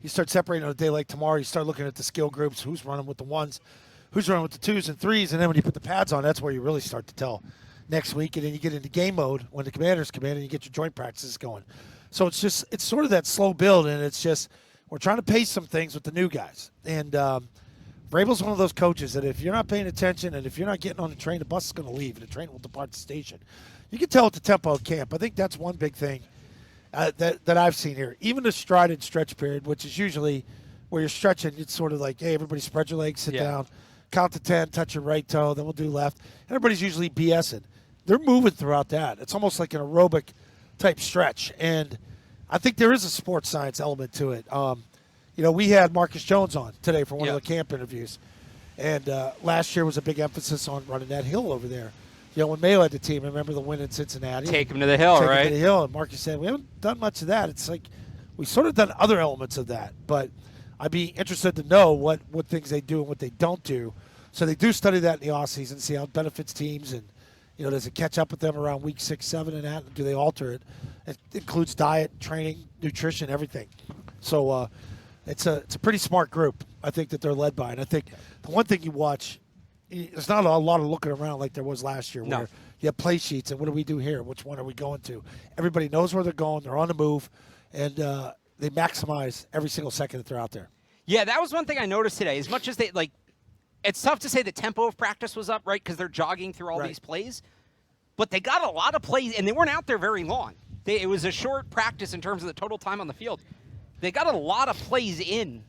you start separating on a day like tomorrow. You start looking at the skill groups, who's running with the ones, who's running with the twos and threes, and then when you put the pads on, that's where you really start to tell next week. And then you get into game mode when the commanders come in and you get your joint practices going. So it's sort of that slow build, and it's just we're trying to pace some things with the new guys. And Vrabel's one of those coaches that if you're not paying attention and if you're not getting on the train, the bus is going to leave and the train will depart the station. You can tell at the tempo of camp. I think that's one big thing that I've seen here. Even the stride and stretch period, which is usually where you're stretching, it's sort of like, hey, everybody spread your legs, sit down, count to 10, touch your right toe, then we'll do left. And everybody's usually BSing. They're moving throughout that. It's almost like an aerobic type stretch. And I think there is a sports science element to it. We had Marcus Jones on today for one of the camp interviews. And last year was a big emphasis on running that hill over there. When May led the team, remember the win in Cincinnati? Take him to the hill, right? Take him to the hill. And Marcus said, we haven't done much of that. It's like we've sort of done other elements of that. But I'd be interested to know what things they do and what they don't do. So they do study that in the offseason, see how it benefits teams. And, does it catch up with them around week 6, 7 and that? Do they alter it? It includes diet, training, nutrition, everything. So it's a pretty smart group, I think, that they're led by. And I think the one thing you watch, there's not a lot of looking around like there was last year where you have play sheets and what do we do here? Which one are we going to? Everybody knows where they're going. They're on the move, and they maximize every single second that they're out there. Yeah, that was one thing I noticed today. As much as they, it's tough to say the tempo of practice was up, right, because they're jogging through all these plays. But they got a lot of plays, and they weren't out there very long. It was a short practice in terms of the total time on the field. They got a lot of plays in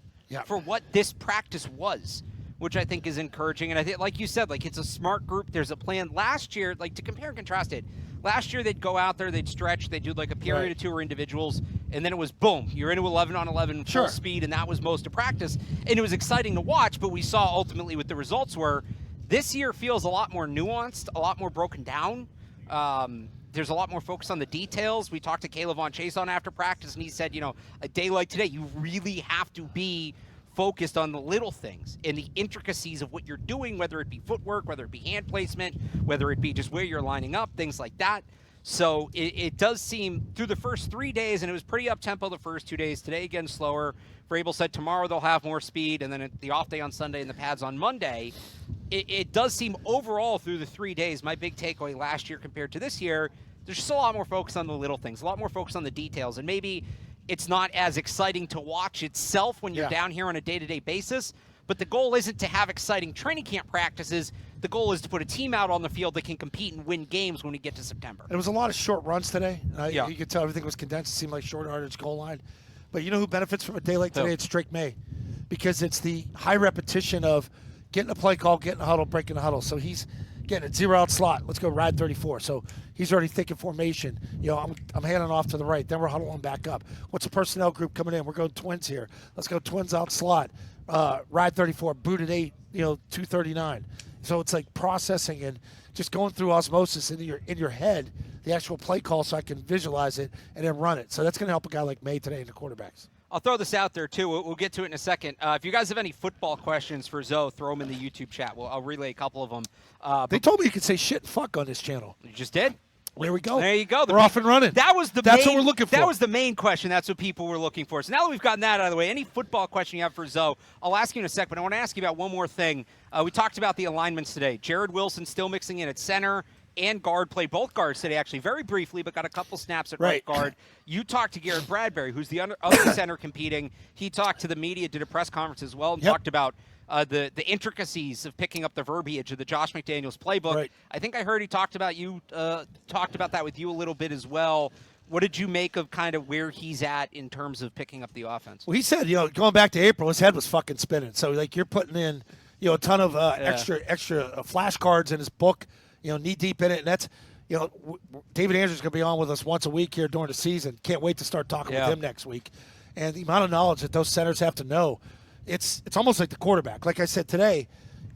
for what this practice was, which I think is encouraging. And I think, like you said, it's a smart group. There's a plan. Last year, to compare and contrast it, last year they'd go out there, they'd stretch, they'd do a period or two or individuals, and then it was boom, you're into 11-on-11 full speed, and that was most of practice. And it was exciting to watch, but we saw ultimately what the results were. This year feels a lot more nuanced, a lot more broken down. There's a lot more focus on the details. We talked to Caleb Von Chase on after practice, and he said, a day like today, you really have to be focused on the little things and the intricacies of what you're doing, whether it be footwork, whether it be hand placement, whether it be just where you're lining up, things like that. So it does seem through the first 3 days, and it was pretty up-tempo the first 2 days. Today, again, slower. Vrabel said tomorrow they'll have more speed, and then the off day on Sunday and the pads on Monday. It does seem overall through the 3 days, my big takeaway last year compared to this year, there's just a lot more focus on the little things, a lot more focus on the details. And maybe it's not as exciting to watch itself when you're down here on a day-to-day basis, but the goal isn't to have exciting training camp practices. The goal is to put a team out on the field that can compete and win games when we get to September. There was a lot of short runs today. You could tell everything was condensed. It seemed like short yardage goal line. But you know who benefits from a day like today? It's Drake May, because it's the high repetition of getting a play call, getting a huddle, breaking a huddle. So he's getting a zero-out slot. Let's go ride 34. So he's already thinking formation. I'm handing off to the right. Then we're huddling back up. What's the personnel group coming in? We're going twins here. Let's go twins out slot. Ride 34, boot at 8, 239. So it's like processing and just going through osmosis in your head, the actual play call, so I can visualize it and then run it. So that's going to help a guy like May today in the quarterbacks. I'll throw this out there, too. We'll get to it in a second. If you guys have any football questions for Zoe, throw them in the YouTube chat. I'll relay a couple of them. They told me you could say shit and fuck on this channel. You just did? There we go. There you go. We're off and running. That's what we're looking for. That was the main question. That's what people were looking for. So now that we've gotten that out of the way, any football question you have for Zoe, I'll ask you in a sec, but I want to ask you about one more thing. We talked about the alignments today. Jared Wilson still mixing in at center and guard, played both guards today, actually, very briefly, but got a couple snaps at right guard. You talked to Garrett Bradbury, who's the other center competing. He talked to the media, did a press conference as well, and talked about the intricacies of picking up the verbiage of the Josh McDaniels playbook. Right. I think I heard he talked about that with you a little bit as well. What did you make of kind of where he's at in terms of picking up the offense? Well, he said, going back to April, his head was fucking spinning. So, you're putting in, a ton of extra flashcards in his book, knee deep in it. And that's, David Andrews is going to be on with us once a week here during the season. Can't wait to start talking with him next week. And the amount of knowledge that those centers have to know, it's almost like the quarterback. Like I said today,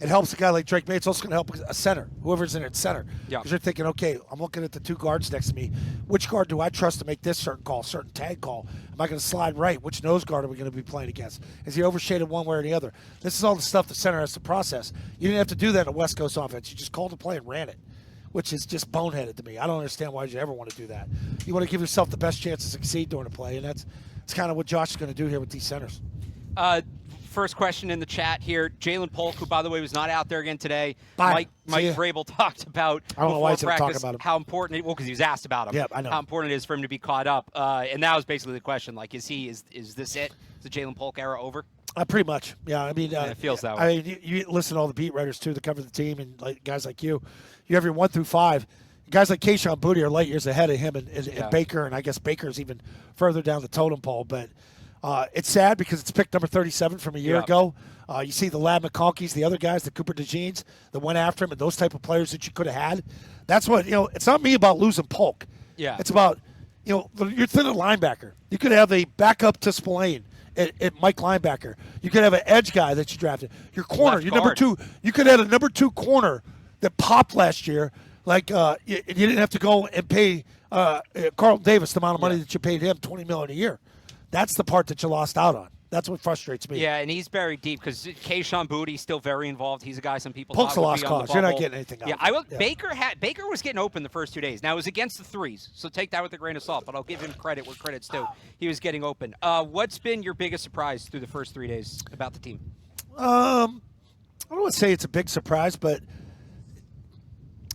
it helps a guy like Drake May. It's also going to help a center, whoever's in at center. Because you're thinking, okay, I'm looking at the two guards next to me. Which guard do I trust to make this certain call, certain tag call? Am I going to slide right? Which nose guard are we going to be playing against? Is he overshaded one way or the other? This is all the stuff the center has to process. You didn't have to do that in a West Coast offense. You just called the play and ran it, which is just boneheaded to me. I don't understand why you ever want to do that. You want to give yourself the best chance to succeed during a play, and that's kind of what Josh is going to do here with these centers. First question in the chat here. Jalen Polk, who, by the way, was not out there again today. Bye. Mike Vrabel talked about I don't know why he's before talking practice about him. how important it, well, because he was asked about him. Yep, I know. How important it is for him to be caught up. And that was basically the question. Like, is this it? Is the Jalen Polk era over? Pretty much. Yeah, I mean, it feels that way. I mean, you listen to all the beat writers, too, that cover the team, and like guys like you have your 1 through 5. Guys like Kayshon Boutte are light years ahead of him and Baker, and I guess Baker's even further down the totem pole. But it's sad because it's picked number 37 from a year ago. You see the Lad McConkey's, the other guys, the Cooper DeJeans that went after him, and those type of players that you could have had. That's what, it's not me about losing Polk. Yeah. It's about, you're thin at linebacker. You could have a backup to Spillane at Mike linebacker. You could have an edge guy that you drafted. Your corner, Left your guard. number 2. You could have a number 2 corner that popped last year. Like, you didn't have to go and pay Carlton Davis the amount of money that you paid him, $20 million a year. That's the part that you lost out on. That's what frustrates me. Yeah, and he's buried deep because Kayshon Boutte is still very involved. He's a guy some people Polk's thought a would lost be on the cause. You're not bubble. getting anything out Yeah, of it. Yeah. Baker was getting open the first 2 days. Now, it was against the threes, so take that with a grain of salt, but I'll give him credit where credit's due. He was getting open. What's been your biggest surprise through the first 3 days about the team? I don't want to say it's a big surprise, but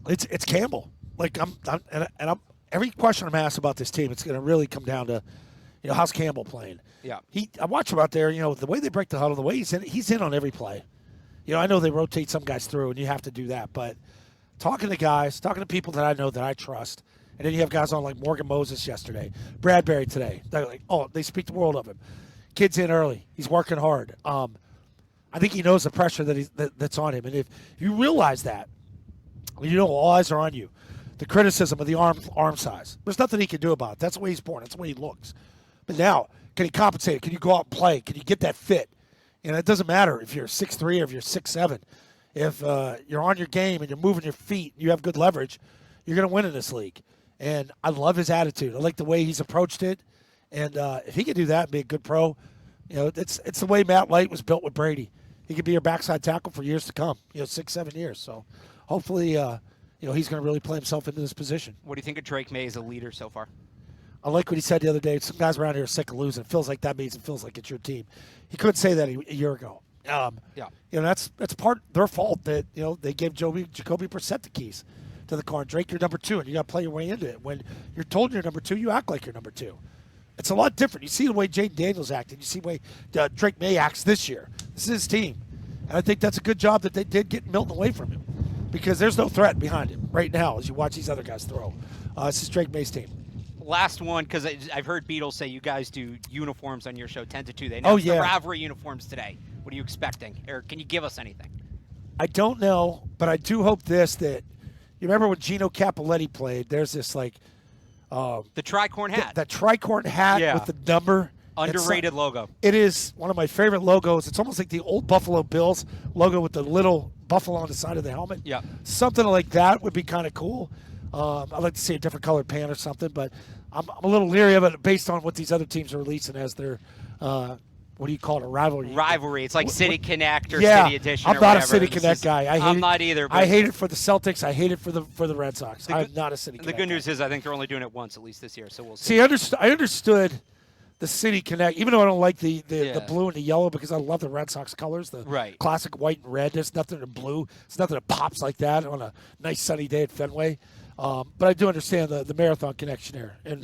it's Campbell. Like I'm every question I'm asked about this team, it's going to really come down to, how's Campbell playing? Yeah. I watch him out there. The way they break the huddle, the way he's in on every play. I know they rotate some guys through, and you have to do that. But talking to people that I know that I trust, and then you have guys on like Morgan Moses yesterday, Bradbury today. They're like, they speak the world of him. Kid's in early. He's working hard. I think he knows the pressure that's on him, and if you realize that, all eyes are on you. The criticism of the arm size. There's nothing he can do about it. That's the way he's born. That's the way he looks. But now, can he compensate? Can you go out and play? Can you get that fit? And it doesn't matter if you're 6'3" or if you're 6'7". If you're on your game and you're moving your feet and you have good leverage, you're going to win in this league. And I love his attitude. I like the way he's approached it. And if he can do that and be a good pro, it's the way Matt Light was built with Brady. He could be your backside tackle for years to come, 6-7 years. So hopefully he's going to really play himself into this position. What do you think of Drake May as a leader so far? I like what he said the other day. Some guys around here are sick of losing. It feels like that means it feels like it's your team. He couldn't say that a year ago. That's part their fault that they gave Jacoby Brissett the keys to the car. And Drake, you're number 2, and you got to play your way into it. When you're told you're number 2, you act like you're number 2. It's a lot different. You see the way Jaden Daniels acted. You see the way Drake May acts this year. This is his team, and I think that's a good job that they did get Milton away from him, because there's no threat behind him right now as you watch these other guys throw. This is Drake May's team. Last one, because I've heard Beatles say you guys do uniforms on your show 10 to 2. They announced the Rivalry uniforms today. What are you expecting? Or can you give us anything? I don't know, but I do hope that you remember when Gino Capoletti played, there's this the tricorn hat. That tricorn hat with the number. Underrated logo. It is one of my favorite logos. It's almost like the old Buffalo Bills logo with the little buffalo on the side of the helmet. Yeah. Something like that would be kind of cool. I'd like to see a different colored pant or something, but I'm a little leery of it based on what these other teams are releasing as their, what do you call it, a rivalry? Rivalry. It's like City Connect or City Edition. I'm not a City Connect guy. I'm not either. I hate it for the Celtics. I hate it for the Red Sox. I'm not a City Connect The good news is I think they're only doing it once, at least this year, so we'll see. See, I understood the City Connect, even though I don't like the blue and the yellow, because I love the Red Sox colors, the classic white and red. There's nothing in blue. There's nothing that pops like that on a nice sunny day at Fenway. But I do understand the marathon connection there, and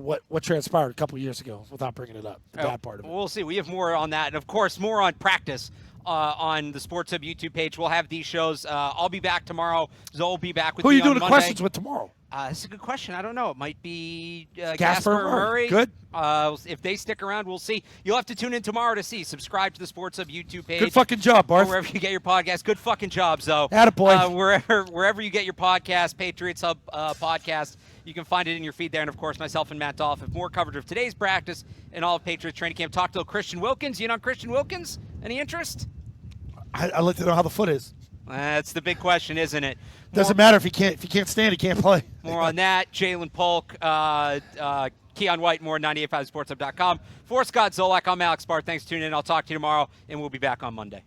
what transpired a couple of years ago without bringing it up. The bad part of it. We'll see. We have more on that, and of course, more on practice on the Sports Hub YouTube page. We'll have these shows. I'll be back tomorrow. Zoe will be back with me on Monday. Who are you doing the Monday. questions with tomorrow? That's a good question. I don't know. It might be Gasper or Murray. Good. If they stick around, we'll see. You'll have to tune in tomorrow to see. Subscribe to the Sports Hub YouTube page. Good fucking job, Barth. Wherever you get your podcast. Good fucking job, Zoe. Attaboy. Wherever you get your podcast, Patriots Hub podcast, you can find it in your feed there. And, of course, myself and Matt Dolph have more coverage of today's practice and all of Patriots training camp. Talk to Christian Wilkins. You in on Christian Wilkins? Any interest? I'd like to know how the foot is. That's the big question, isn't it? Doesn't matter if he can't stand, he can't play. More on that. Jalen Polk, Keon White, more at 985sportshub.com. For Scott Zolak, I'm Alex Barth. Thanks for tuning in. I'll talk to you tomorrow, and we'll be back on Monday.